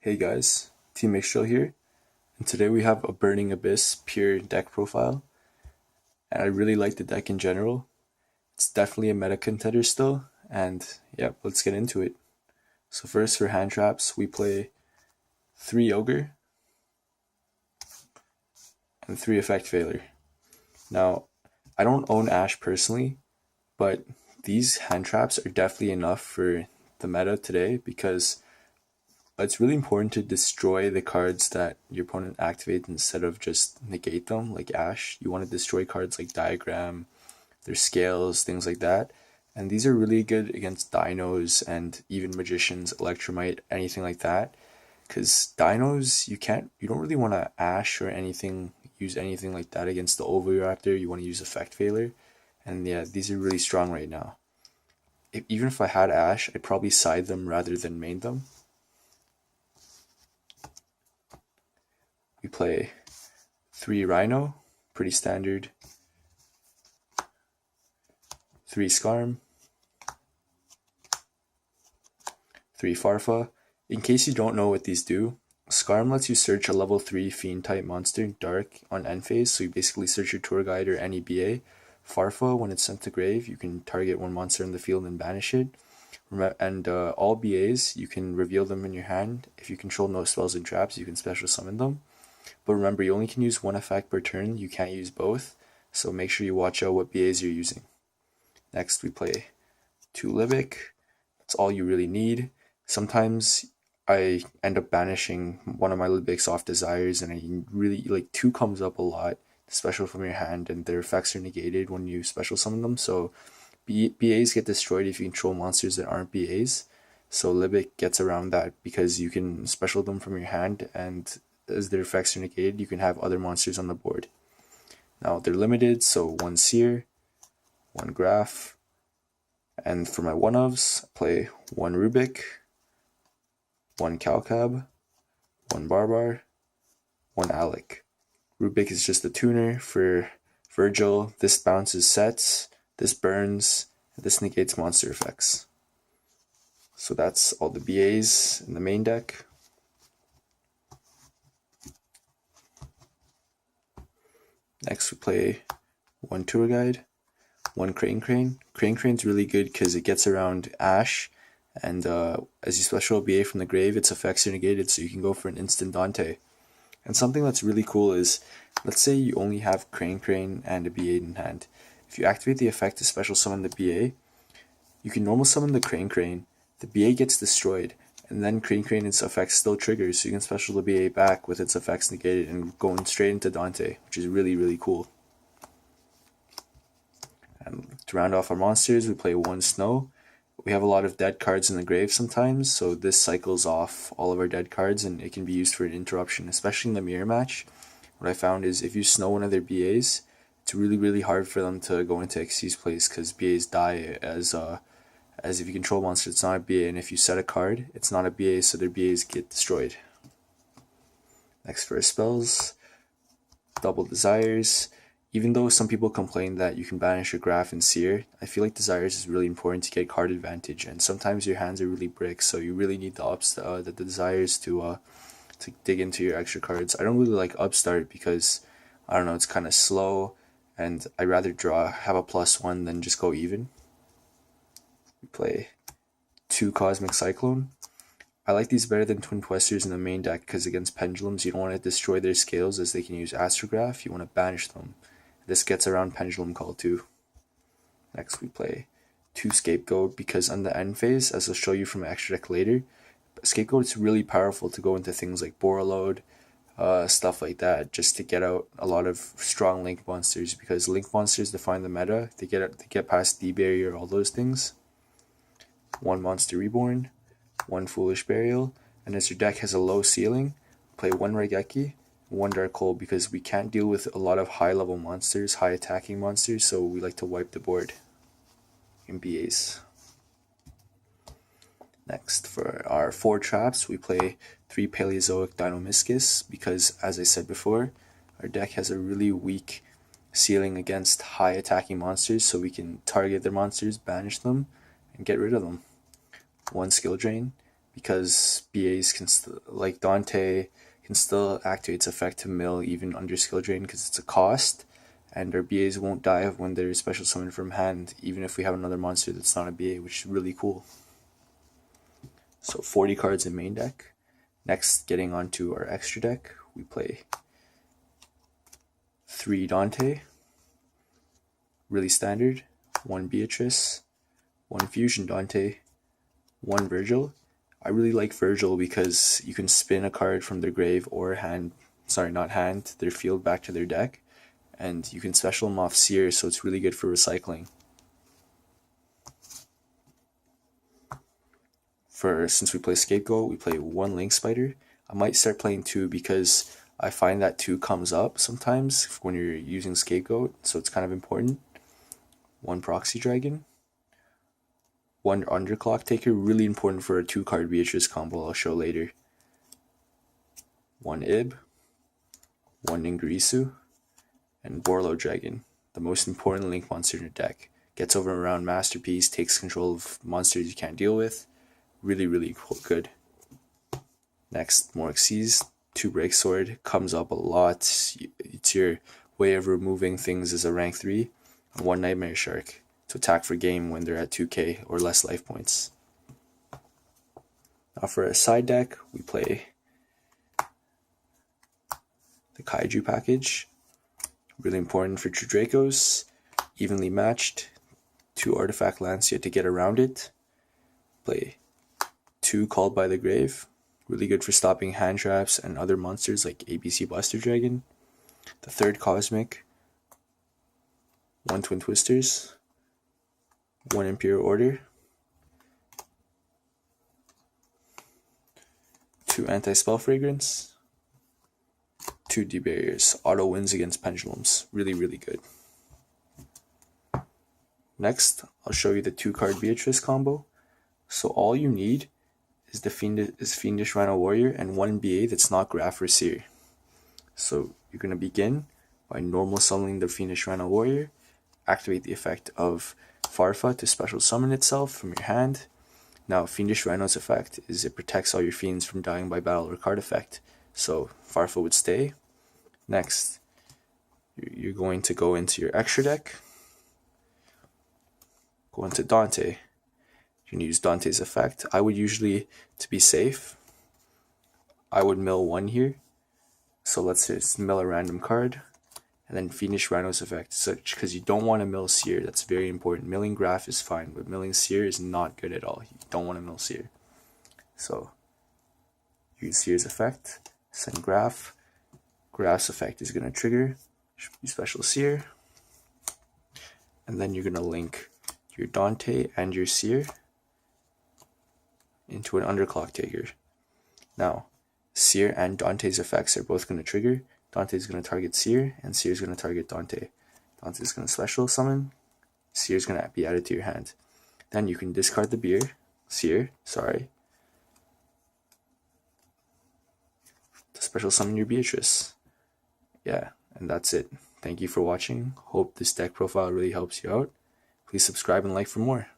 Hey guys, Team Yugioh here, and today we have a Burning Abyss pure deck profile, and I really like the deck in general. It's definitely a meta contender still, and yeah, let's get into it. So first for hand traps, we play 3 Ogre and 3 Effect Failure. Now, I don't own Ash personally, but these hand traps are definitely enough for the meta today because it's really important to destroy the cards that your opponent activates instead of just negate them, like Ash. You want to destroy cards like Diagram, their scales, things like that. And these are really good against dinos and even magicians, Electromite, anything like that. Because dinos, you don't really want to Ash or anything, use anything like that against the Oviraptor. You want to use Effect Failure. And yeah, these are really strong right now. Even if I had Ash, I'd probably side them rather than main them. We play 3 Rhino, pretty standard. 3 Skarm. 3 Farfa. In case you don't know what these do, Skarm lets you search a level 3 Fiend type monster Dark on end phase, so you basically search your Tour Guide or any BA. Farfa, when it's sent to grave, you can target one monster in the field and banish it. And all BAs, you can reveal them in your hand. If you control no spells and traps, you can special summon them. But remember, you only can use one effect per turn, you can't use both, so make sure you watch out what BAs you're using. Next, we play 2 Libic. That's all you really need. Sometimes I end up banishing one of my Libics off Desires, and I really, 2 comes up a lot, special from your hand, and their effects are negated when you special summon them, so BAs get destroyed if you control monsters that aren't BAs. So Libic gets around that because you can special them from your hand, and as their effects are negated, you can have other monsters on the board. Now they're limited, so 1 Seer, 1 Graph, and for my one-ofs, I play 1 Rubik, 1 Calcab, 1 Barbar, 1 Alec. Rubik is just a tuner for Virgil. This bounces sets, this burns, and this negates monster effects. So that's all the BAs in the main deck. Next we play 1 Tour Guide, 1 Crane Crane. Crane Crane's really good because it gets around Ash, and as you special BA from the grave, its effects are negated, so you can go for an instant Dante. And something that's really cool is, let's say you only have Crane Crane and a BA in hand. If you activate the effect to special summon the BA, you can normal summon the Crane Crane, the BA gets destroyed, and then Crane Crane's effects still triggers, so you can special the BA back with its effects negated and going straight into Dante, which is really, really cool. And to round off our monsters, we play 1 Snow. We have a lot of dead cards in the grave sometimes, so this cycles off all of our dead cards, and it can be used for an interruption, especially in the mirror match. What I found is if you snow one of their BAs, it's really, really hard for them to go into Xyz's place because BAs die as if you control monster, it's not a BA, and if you set a card, it's not a BA, so their BAs get destroyed. Next for our spells, Double Desires. Even though some people complain that you can banish your Graph and Seer, I feel like Desires is really important to get card advantage, and sometimes your hands are really brick, so you really need the Desires to dig into your extra cards. I don't really like Upstart because, I don't know, it's kind of slow, and I'd rather have a +1 than just go even. We play 2 Cosmic Cyclone. I like these better than Twin Twisters in the main deck because against Pendulums you don't want to destroy their scales as they can use Astrograph, you want to banish them. This gets around Pendulum Call too. Next we play 2 Scapegoat because on the end phase, as I'll show you from extra deck later, Scapegoat is really powerful to go into things like Borreload, stuff like that, just to get out a lot of strong Link monsters because Link monsters define the meta. They get past D barrier, all those things. 1 Monster Reborn, 1 Foolish Burial, and as your deck has a low ceiling, play 1 Raigeki, 1 Dark Hole because we can't deal with a lot of high level monsters, high attacking monsters, so we like to wipe the board in BAs. Next, for our 4 traps, we play 3 Paleozoic Dinomischus because, as I said before, our deck has a really weak ceiling against high attacking monsters, so we can target their monsters, banish them, and get rid of them. 1 Skill Drain because BAs can like Dante can still activate its effect to mill even under skill drain because it's a cost, and our BAs won't die when they're special summoned from hand, even if we have another monster that's not a BA, which is really cool. So 40 cards in main deck. Next, getting onto our extra deck, we play 3 Dante, really standard, 1 Beatrice, 1 Fusion Dante, 1 Virgil. I really like Virgil because you can spin a card from their grave or their field back to their deck, and you can special them off Seer, so it's really good for recycling. Since we play Scapegoat, we play 1 Link Spider. I might start playing 2 because I find that 2 comes up sometimes when you're using Scapegoat, so it's kind of important. 1 Proxy Dragon. 1 Underclock Taker, really important for a 2-card Beatrice combo I'll show later. 1 Ib. 1 Ningirisu. And Borlo Dragon, the most important Link monster in your deck. Gets over around Masterpiece, takes control of monsters you can't deal with. Really, really good. Next, more Xyz, 2 Break Sword, comes up a lot. It's your way of removing things as a rank 3. And 1 Nightmare Shark to attack for game when they're at 2k or less life points. Now for a side deck, we play the Kaiju package. Really important for True Dracos. Evenly matched. 2 Artifact lands, you have to get around it. Play 2 Called by the Grave. Really good for stopping hand traps and other monsters like ABC Buster Dragon. The 3rd Cosmic. 1 Twin Twisters. 1 Imperial Order. 2 Anti-Spell Fragrance. 2 Debarriers. Auto wins against pendulums. Really, really good. Next, I'll show you the 2-card Beatrice combo. So all you need is Fiendish Rhino Warrior and 1 BA that's not Graph or Seer. So you're going to begin by normal summoning the Fiendish Rhino Warrior, activate the effect of Farfa to special summon itself from your hand. Now Fiendish Rhino's effect is it protects all your fiends from dying by battle or card effect, so Farfa would stay. Next, you're going to go into your extra deck, go into Dante. You can use Dante's effect. I would usually, to be safe, I would mill 1 here. So let's just mill a random card, and then Fiendish Rhino's effect, because you don't want to mill Seer. That's very important. Milling Graph is fine, but milling Seer is not good at all. You don't want to mill Seer. So use Seer's effect, send Graph. Graph's effect is going to trigger. You special Seer, and then you're going to link your Dante and your Seer into an Underclock Taker. Now, Seer and Dante's effects are both going to trigger. Dante's going to target Seer, and Seer's going to target Dante. Dante's going to special summon. Seer's going to be added to your hand. Then you can discard the Seer, to special summon your Beatrice. Yeah, and that's it. Thank you for watching. Hope this deck profile really helps you out. Please subscribe and like for more.